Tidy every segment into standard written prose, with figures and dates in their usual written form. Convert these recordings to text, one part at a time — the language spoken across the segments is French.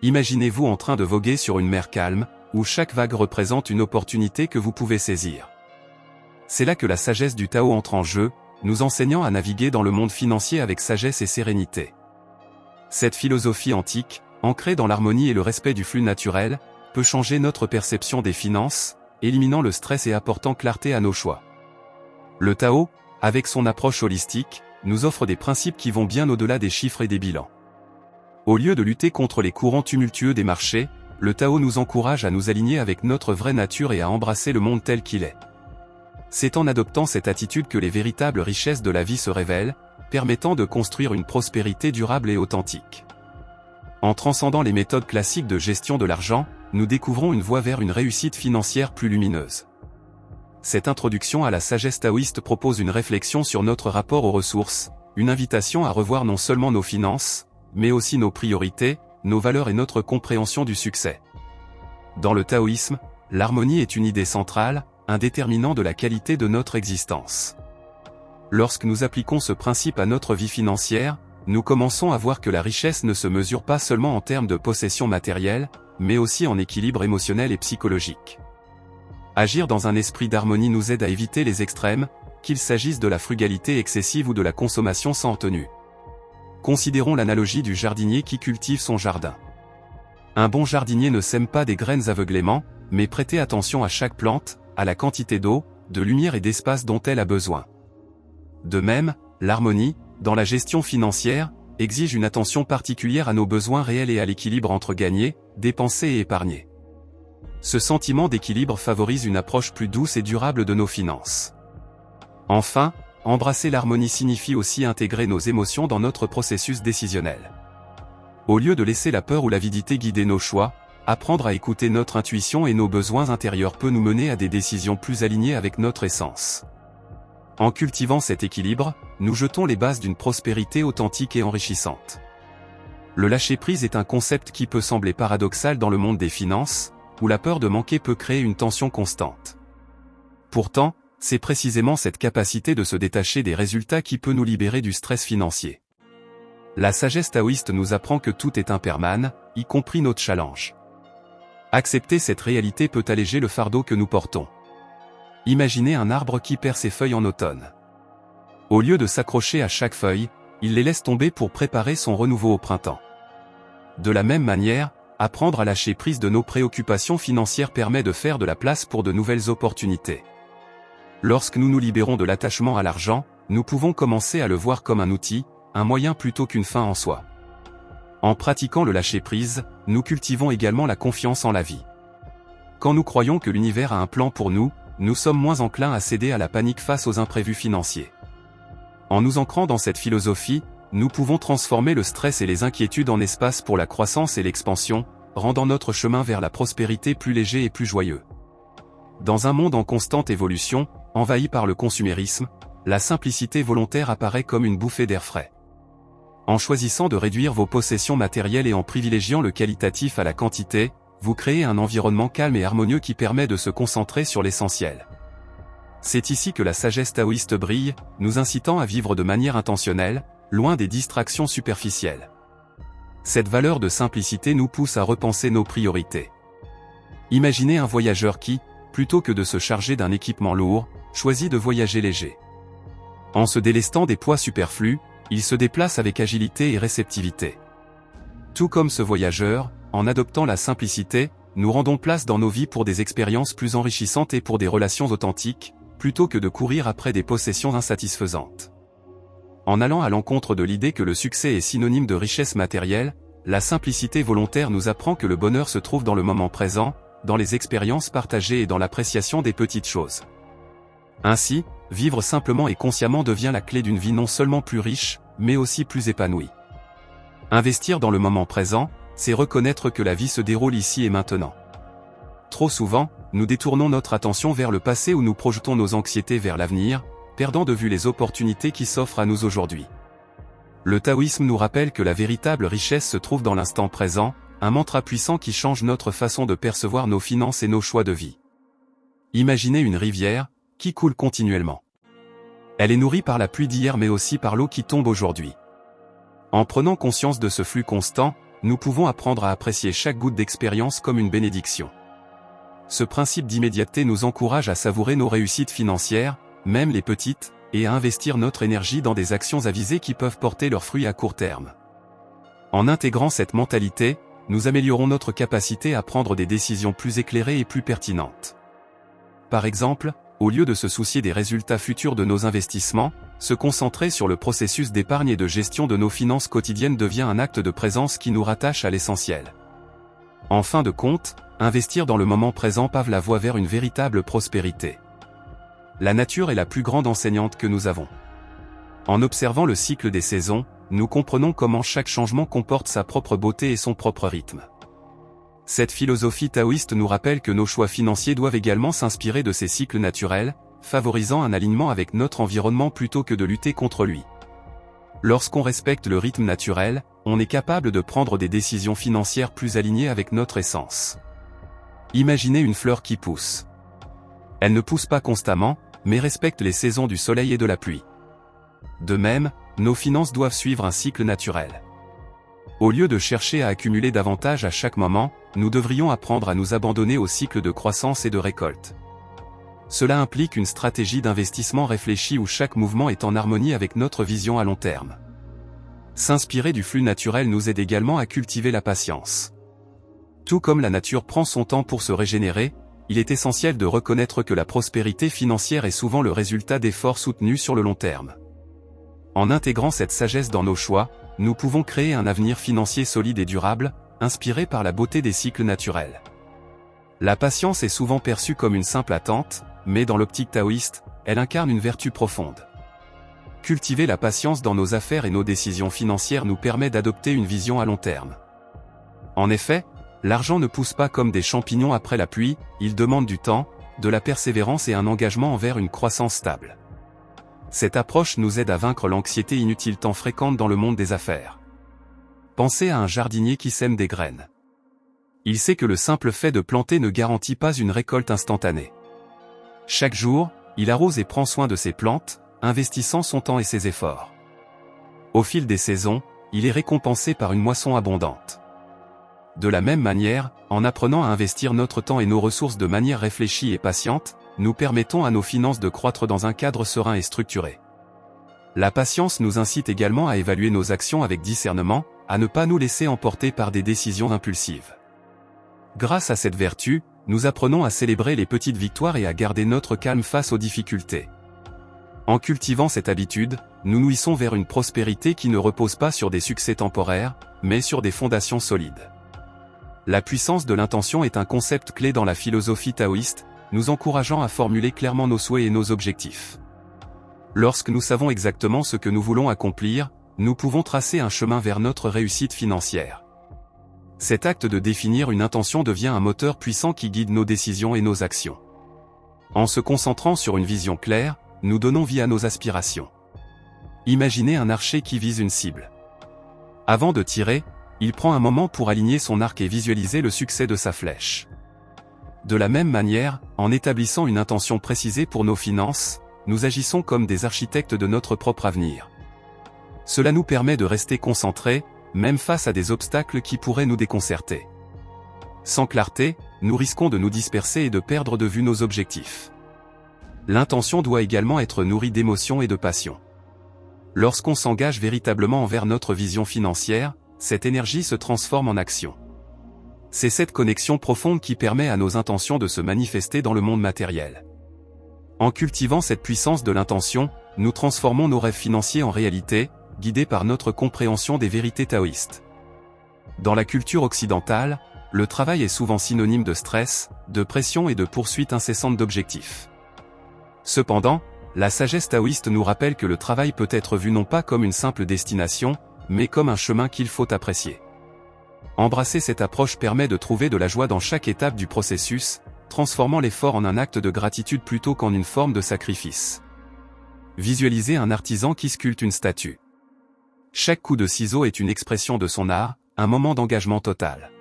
Imaginez-vous en train de voguer sur une mer calme, où chaque vague représente une opportunité que vous pouvez saisir. C'est là que la sagesse du Tao entre en jeu, nous enseignant à naviguer dans le monde financier avec sagesse et sérénité. Cette philosophie antique, ancrée dans l'harmonie et le respect du flux naturel, peut changer notre perception des finances, éliminant le stress et apportant clarté à nos choix. Le Tao, avec son approche holistique, nous offre des principes qui vont bien au-delà des chiffres et des bilans. Au lieu de lutter contre les courants tumultueux des marchés, le Tao nous encourage à nous aligner avec notre vraie nature et à embrasser le monde tel qu'il est. C'est en adoptant cette attitude que les véritables richesses de la vie se révèlent, permettant de construire une prospérité durable et authentique. En transcendant les méthodes classiques de gestion de l'argent, nous découvrons une voie vers une réussite financière plus lumineuse. Cette introduction à la sagesse taoïste propose une réflexion sur notre rapport aux ressources, une invitation à revoir non seulement nos finances, mais aussi nos priorités, nos valeurs et notre compréhension du succès. Dans le taoïsme, l'harmonie est une idée centrale, un déterminant de la qualité de notre existence. Lorsque nous appliquons ce principe à notre vie financière, nous commençons à voir que la richesse ne se mesure pas seulement en termes de possession matérielle, mais aussi en équilibre émotionnel et psychologique. Agir dans un esprit d'harmonie nous aide à éviter les extrêmes, qu'il s'agisse de la frugalité excessive ou de la consommation sans retenue. Considérons l'analogie du jardinier qui cultive son jardin. Un bon jardinier ne sème pas des graines aveuglément, mais prêter attention à chaque plante, à la quantité d'eau, de lumière et d'espace dont elle a besoin. De même, l'harmonie, dans la gestion financière, exige une attention particulière à nos besoins réels et à l'équilibre entre gagner, dépenser et épargner. Ce sentiment d'équilibre favorise une approche plus douce et durable de nos finances. Enfin, embrasser l'harmonie signifie aussi intégrer nos émotions dans notre processus décisionnel. Au lieu de laisser la peur ou l'avidité guider nos choix, apprendre à écouter notre intuition et nos besoins intérieurs peut nous mener à des décisions plus alignées avec notre essence. En cultivant cet équilibre, nous jetons les bases d'une prospérité authentique et enrichissante. Le lâcher-prise est un concept qui peut sembler paradoxal dans le monde des finances, où la peur de manquer peut créer une tension constante. Pourtant, c'est précisément cette capacité de se détacher des résultats qui peut nous libérer du stress financier. La sagesse taoïste nous apprend que tout est impermanent, y compris notre challenge. Accepter cette réalité peut alléger le fardeau que nous portons. Imaginez un arbre qui perd ses feuilles en automne. Au lieu de s'accrocher à chaque feuille, il les laisse tomber pour préparer son renouveau au printemps. De la même manière, apprendre à lâcher prise de nos préoccupations financières permet de faire de la place pour de nouvelles opportunités. Lorsque nous nous libérons de l'attachement à l'argent, nous pouvons commencer à le voir comme un outil, un moyen plutôt qu'une fin en soi. En pratiquant le lâcher-prise, nous cultivons également la confiance en la vie. Quand nous croyons que l'univers a un plan pour nous, nous sommes moins enclins à céder à la panique face aux imprévus financiers. En nous ancrant dans cette philosophie, nous pouvons transformer le stress et les inquiétudes en espace pour la croissance et l'expansion, rendant notre chemin vers la prospérité plus léger et plus joyeux. Dans un monde en constante évolution, envahi par le consumérisme, la simplicité volontaire apparaît comme une bouffée d'air frais. En choisissant de réduire vos possessions matérielles et en privilégiant le qualitatif à la quantité, vous créez un environnement calme et harmonieux qui permet de se concentrer sur l'essentiel. C'est ici que la sagesse taoïste brille, nous incitant à vivre de manière intentionnelle, loin des distractions superficielles. Cette valeur de simplicité nous pousse à repenser nos priorités. Imaginez un voyageur qui, plutôt que de se charger d'un équipement lourd, choisit de voyager léger. En se délestant des poids superflus, il se déplace avec agilité et réceptivité. Tout comme ce voyageur, en adoptant la simplicité, nous rendons place dans nos vies pour des expériences plus enrichissantes et pour des relations authentiques, plutôt que de courir après des possessions insatisfaisantes. En allant à l'encontre de l'idée que le succès est synonyme de richesse matérielle, la simplicité volontaire nous apprend que le bonheur se trouve dans le moment présent, dans les expériences partagées et dans l'appréciation des petites choses. Ainsi, vivre simplement et consciemment devient la clé d'une vie non seulement plus riche, mais aussi plus épanouie. Investir dans le moment présent, c'est reconnaître que la vie se déroule ici et maintenant. Trop souvent, nous détournons notre attention vers le passé ou nous projetons nos anxiétés vers l'avenir, perdant de vue les opportunités qui s'offrent à nous aujourd'hui. Le taoïsme nous rappelle que la véritable richesse se trouve dans l'instant présent, un mantra puissant qui change notre façon de percevoir nos finances et nos choix de vie. Imaginez une rivière, qui coule continuellement. Elle est nourrie par la pluie d'hier mais aussi par l'eau qui tombe aujourd'hui. En prenant conscience de ce flux constant, nous pouvons apprendre à apprécier chaque goutte d'expérience comme une bénédiction. Ce principe d'immédiateté nous encourage à savourer nos réussites financières, même les petites, et à investir notre énergie dans des actions avisées qui peuvent porter leurs fruits à court terme. En intégrant cette mentalité, nous améliorons notre capacité à prendre des décisions plus éclairées et plus pertinentes. Par exemple, au lieu de se soucier des résultats futurs de nos investissements, se concentrer sur le processus d'épargne et de gestion de nos finances quotidiennes devient un acte de présence qui nous rattache à l'essentiel. En fin de compte, investir dans le moment présent pave la voie vers une véritable prospérité. La nature est la plus grande enseignante que nous avons. En observant le cycle des saisons, nous comprenons comment chaque changement comporte sa propre beauté et son propre rythme. Cette philosophie taoïste nous rappelle que nos choix financiers doivent également s'inspirer de ces cycles naturels, favorisant un alignement avec notre environnement plutôt que de lutter contre lui. Lorsqu'on respecte le rythme naturel, on est capable de prendre des décisions financières plus alignées avec notre essence. Imaginez une fleur qui pousse. Elle ne pousse pas constamment, mais respecte les saisons du soleil et de la pluie. De même, nos finances doivent suivre un cycle naturel. Au lieu de chercher à accumuler davantage à chaque moment, nous devrions apprendre à nous abandonner au cycle de croissance et de récolte. Cela implique une stratégie d'investissement réfléchie où chaque mouvement est en harmonie avec notre vision à long terme. S'inspirer du flux naturel nous aide également à cultiver la patience. Tout comme la nature prend son temps pour se régénérer, il est essentiel de reconnaître que la prospérité financière est souvent le résultat d'efforts soutenus sur le long terme. En intégrant cette sagesse dans nos choix, nous pouvons créer un avenir financier solide et durable, inspiré par la beauté des cycles naturels. La patience est souvent perçue comme une simple attente, mais dans l'optique taoïste, elle incarne une vertu profonde. Cultiver la patience dans nos affaires et nos décisions financières nous permet d'adopter une vision à long terme. En effet, l'argent ne pousse pas comme des champignons après la pluie, il demande du temps, de la persévérance et un engagement envers une croissance stable. Cette approche nous aide à vaincre l'anxiété inutile tant fréquente dans le monde des affaires. Pensez à un jardinier qui sème des graines. Il sait que le simple fait de planter ne garantit pas une récolte instantanée. Chaque jour, il arrose et prend soin de ses plantes, investissant son temps et ses efforts. Au fil des saisons, il est récompensé par une moisson abondante. De la même manière, en apprenant à investir notre temps et nos ressources de manière réfléchie et patiente, nous permettons à nos finances de croître dans un cadre serein et structuré. La patience nous incite également à évaluer nos actions avec discernement, à ne pas nous laisser emporter par des décisions impulsives. Grâce à cette vertu, nous apprenons à célébrer les petites victoires et à garder notre calme face aux difficultés. En cultivant cette habitude, nous nous hissons vers une prospérité qui ne repose pas sur des succès temporaires, mais sur des fondations solides. La puissance de l'intention est un concept clé dans la philosophie taoïste, nous encourageant à formuler clairement nos souhaits et nos objectifs. Lorsque nous savons exactement ce que nous voulons accomplir, nous pouvons tracer un chemin vers notre réussite financière. Cet acte de définir une intention devient un moteur puissant qui guide nos décisions et nos actions. En se concentrant sur une vision claire, nous donnons vie à nos aspirations. Imaginez un archer qui vise une cible. Avant de tirer, il prend un moment pour aligner son arc et visualiser le succès de sa flèche. De la même manière, en établissant une intention précisée pour nos finances, nous agissons comme des architectes de notre propre avenir. Cela nous permet de rester concentrés, même face à des obstacles qui pourraient nous déconcerter. Sans clarté, nous risquons de nous disperser et de perdre de vue nos objectifs. L'intention doit également être nourrie d'émotion et de passion. Lorsqu'on s'engage véritablement envers notre vision financière, cette énergie se transforme en action. C'est cette connexion profonde qui permet à nos intentions de se manifester dans le monde matériel. En cultivant cette puissance de l'intention, nous transformons nos rêves financiers en réalité, guidés par notre compréhension des vérités taoïstes. Dans la culture occidentale, le travail est souvent synonyme de stress, de pression et de poursuite incessante d'objectifs. Cependant, la sagesse taoïste nous rappelle que le travail peut être vu non pas comme une simple destination, mais comme un chemin qu'il faut apprécier. Embrasser cette approche permet de trouver de la joie dans chaque étape du processus, transformant l'effort en un acte de gratitude plutôt qu'en une forme de sacrifice. Visualisez un artisan qui sculpte une statue. Chaque coup de ciseau est une expression de son art, un moment d'engagement total.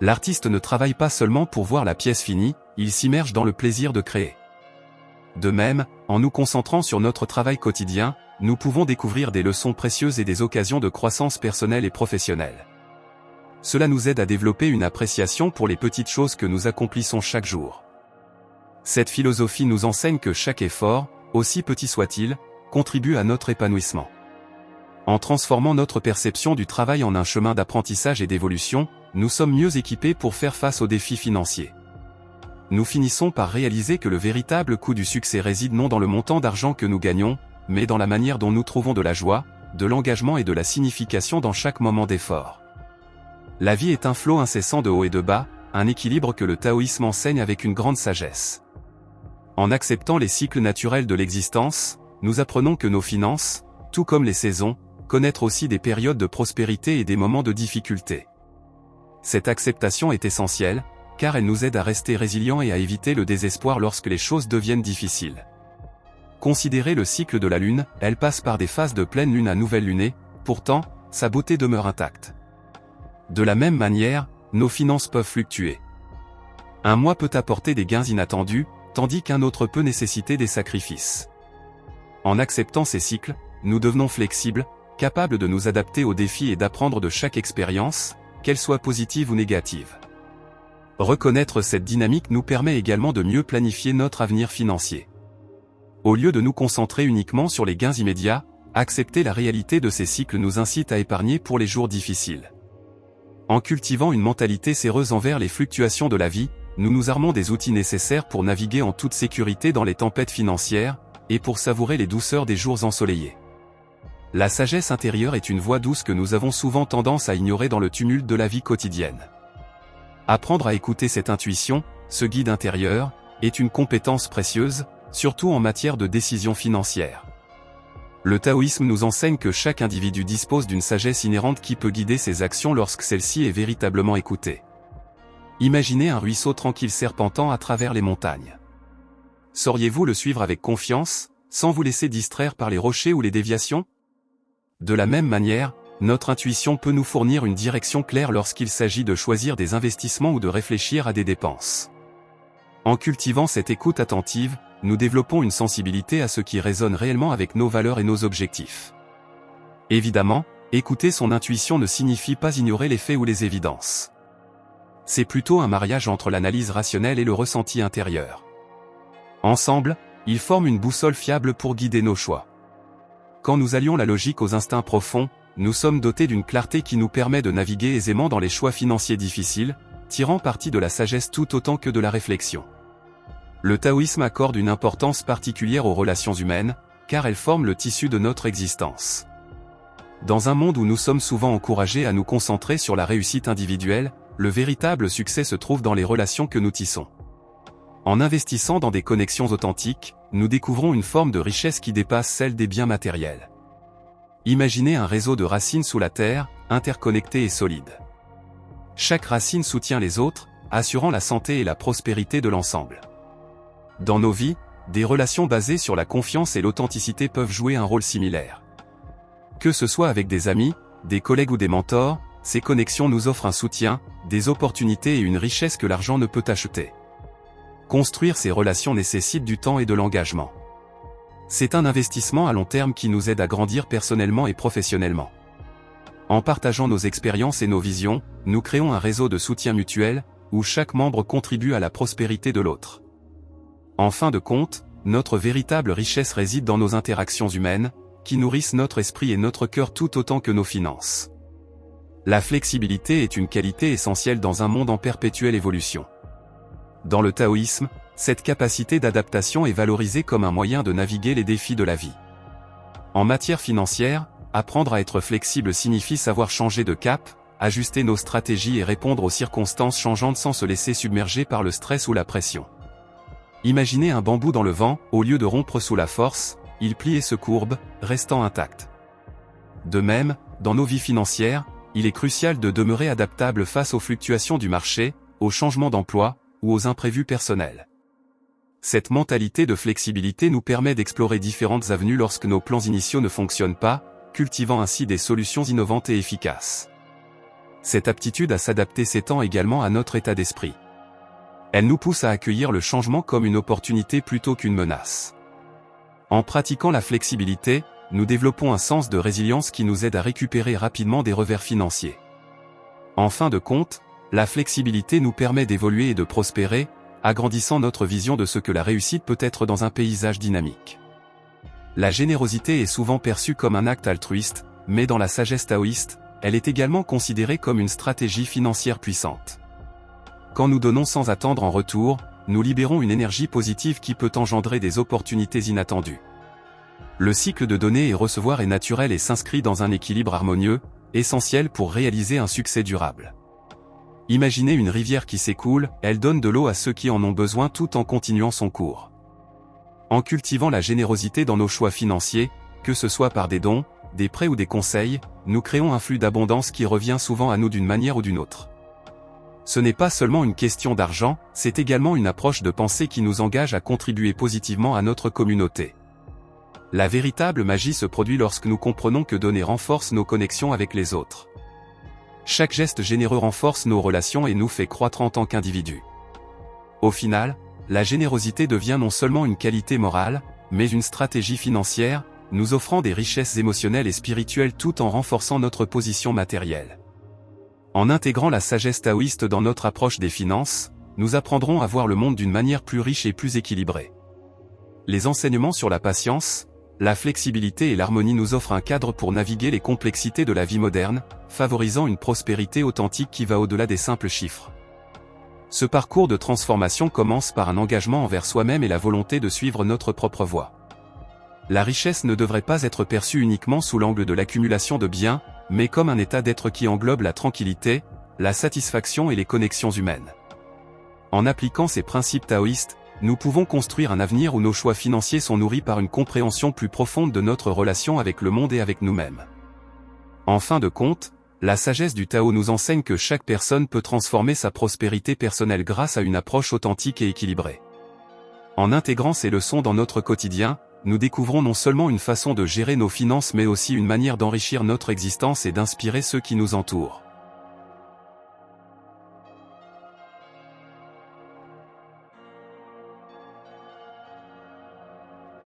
L'artiste ne travaille pas seulement pour voir la pièce finie, il s'immerge dans le plaisir de créer. De même, en nous concentrant sur notre travail quotidien, nous pouvons découvrir des leçons précieuses et des occasions de croissance personnelle et professionnelle. cela nous aide à développer une appréciation pour les petites choses que nous accomplissons chaque jour. Cette philosophie nous enseigne que chaque effort, aussi petit soit-il, contribue à notre épanouissement. En transformant notre perception du travail en un chemin d'apprentissage et d'évolution, nous sommes mieux équipés pour faire face aux défis financiers. Nous finissons par réaliser que le véritable coût du succès réside non dans le montant d'argent que nous gagnons, mais dans la manière dont nous trouvons de la joie, de l'engagement et de la signification dans chaque moment d'effort. La vie est un flot incessant de haut et de bas, un équilibre que le taoïsme enseigne avec une grande sagesse. En acceptant les cycles naturels de l'existence, nous apprenons que nos finances, tout comme les saisons, connaissent aussi des périodes de prospérité et des moments de difficulté. Cette acceptation est essentielle, car elle nous aide à rester résilients et à éviter le désespoir lorsque les choses deviennent difficiles. Considérez le cycle de la Lune, elle passe par des phases de pleine Lune à nouvelle lunée, pourtant, sa beauté demeure intacte. De la même manière, nos finances peuvent fluctuer. Un mois peut apporter des gains inattendus, tandis qu'un autre peut nécessiter des sacrifices. En acceptant ces cycles, nous devenons flexibles, capables de nous adapter aux défis et d'apprendre de chaque expérience, qu'elle soit positive ou négative. Reconnaître cette dynamique nous permet également de mieux planifier notre avenir financier. Au lieu de nous concentrer uniquement sur les gains immédiats, accepter la réalité de ces cycles nous incite à épargner pour les jours difficiles. En cultivant une mentalité séreuse envers les fluctuations de la vie, nous nous armons des outils nécessaires pour naviguer en toute sécurité dans les tempêtes financières, et pour savourer les douceurs des jours ensoleillés. La sagesse intérieure est une voix douce que nous avons souvent tendance à ignorer dans le tumulte de la vie quotidienne. Apprendre à écouter cette intuition, ce guide intérieur, est une compétence précieuse, surtout en matière de décision financière. Le taoïsme nous enseigne que chaque individu dispose d'une sagesse inhérente qui peut guider ses actions lorsque celle-ci est véritablement écoutée. Imaginez un ruisseau tranquille serpentant à travers les montagnes. Sauriez-vous le suivre avec confiance, sans vous laisser distraire par les rochers ou les déviations? De la même manière, notre intuition peut nous fournir une direction claire lorsqu'il s'agit de choisir des investissements ou de réfléchir à des dépenses. En cultivant cette écoute attentive, nous développons une sensibilité à ce qui résonne réellement avec nos valeurs et nos objectifs. Évidemment, écouter son intuition ne signifie pas ignorer les faits ou les évidences. C'est plutôt un mariage entre l'analyse rationnelle et le ressenti intérieur. Ensemble, ils forment une boussole fiable pour guider nos choix. Quand nous allions la logique aux instincts profonds, nous sommes dotés d'une clarté qui nous permet de naviguer aisément dans les choix financiers difficiles, tirant parti de la sagesse tout autant que de la réflexion. Le taoïsme accorde une importance particulière aux relations humaines, car elles forment le tissu de notre existence. Dans un monde où nous sommes souvent encouragés à nous concentrer sur la réussite individuelle, le véritable succès se trouve dans les relations que nous tissons. En investissant dans des connexions authentiques, nous découvrons une forme de richesse qui dépasse celle des biens matériels. Imaginez un réseau de racines sous la terre, interconnecté et solide. Chaque racine soutient les autres, assurant la santé et la prospérité de l'ensemble. Dans nos vies, des relations basées sur la confiance et l'authenticité peuvent jouer un rôle similaire. Que ce soit avec des amis, des collègues ou des mentors, ces connexions nous offrent un soutien, des opportunités et une richesse que l'argent ne peut acheter. Construire ces relations nécessite du temps et de l'engagement. C'est un investissement à long terme qui nous aide à grandir personnellement et professionnellement. En partageant nos expériences et nos visions, nous créons un réseau de soutien mutuel, où chaque membre contribue à la prospérité de l'autre. En fin de compte, notre véritable richesse réside dans nos interactions humaines, qui nourrissent notre esprit et notre cœur tout autant que nos finances. La flexibilité est une qualité essentielle dans un monde en perpétuelle évolution. Dans le taoïsme, cette capacité d'adaptation est valorisée comme un moyen de naviguer les défis de la vie. En matière financière, apprendre à être flexible signifie savoir changer de cap, ajuster nos stratégies et répondre aux circonstances changeantes sans se laisser submerger par le stress ou la pression. Imaginez un bambou dans le vent, au lieu de rompre sous la force, il plie et se courbe, restant intact. De même, dans nos vies financières, il est crucial de demeurer adaptable face aux fluctuations du marché, aux changements d'emploi, ou aux imprévus personnels. Cette mentalité de flexibilité nous permet d'explorer différentes avenues lorsque nos plans initiaux ne fonctionnent pas, cultivant ainsi des solutions innovantes et efficaces. Cette aptitude à s'adapter s'étend également à notre état d'esprit. Elle nous pousse à accueillir le changement comme une opportunité plutôt qu'une menace. En pratiquant la flexibilité, nous développons un sens de résilience qui nous aide à récupérer rapidement des revers financiers. En fin de compte, la flexibilité nous permet d'évoluer et de prospérer, agrandissant notre vision de ce que la réussite peut être dans un paysage dynamique. La générosité est souvent perçue comme un acte altruiste, mais dans la sagesse taoïste, elle est également considérée comme une stratégie financière puissante. Quand nous donnons sans attendre en retour, nous libérons une énergie positive qui peut engendrer des opportunités inattendues. Le cycle de donner et recevoir est naturel et s'inscrit dans un équilibre harmonieux, essentiel pour réaliser un succès durable. Imaginez une rivière qui s'écoule, elle donne de l'eau à ceux qui en ont besoin tout en continuant son cours. En cultivant la générosité dans nos choix financiers, que ce soit par des dons, des prêts ou des conseils, nous créons un flux d'abondance qui revient souvent à nous d'une manière ou d'une autre. Ce n'est pas seulement une question d'argent, c'est également une approche de pensée qui nous engage à contribuer positivement à notre communauté. La véritable magie se produit lorsque nous comprenons que donner renforce nos connexions avec les autres. Chaque geste généreux renforce nos relations et nous fait croître en tant qu'individus. Au final, la générosité devient non seulement une qualité morale, mais une stratégie financière, nous offrant des richesses émotionnelles et spirituelles tout en renforçant notre position matérielle. En intégrant la sagesse taoïste dans notre approche des finances, nous apprendrons à voir le monde d'une manière plus riche et plus équilibrée. Les enseignements sur la patience, la flexibilité et l'harmonie nous offrent un cadre pour naviguer les complexités de la vie moderne, favorisant une prospérité authentique qui va au-delà des simples chiffres. Ce parcours de transformation commence par un engagement envers soi-même et la volonté de suivre notre propre voie. La richesse ne devrait pas être perçue uniquement sous l'angle de l'accumulation de biens, mais comme un état d'être qui englobe la tranquillité, la satisfaction et les connexions humaines. En appliquant ces principes taoïstes, nous pouvons construire un avenir où nos choix financiers sont nourris par une compréhension plus profonde de notre relation avec le monde et avec nous-mêmes. En fin de compte, la sagesse du Tao nous enseigne que chaque personne peut transformer sa prospérité personnelle grâce à une approche authentique et équilibrée. En intégrant ces leçons dans notre quotidien, nous découvrons non seulement une façon de gérer nos finances mais aussi une manière d'enrichir notre existence et d'inspirer ceux qui nous entourent.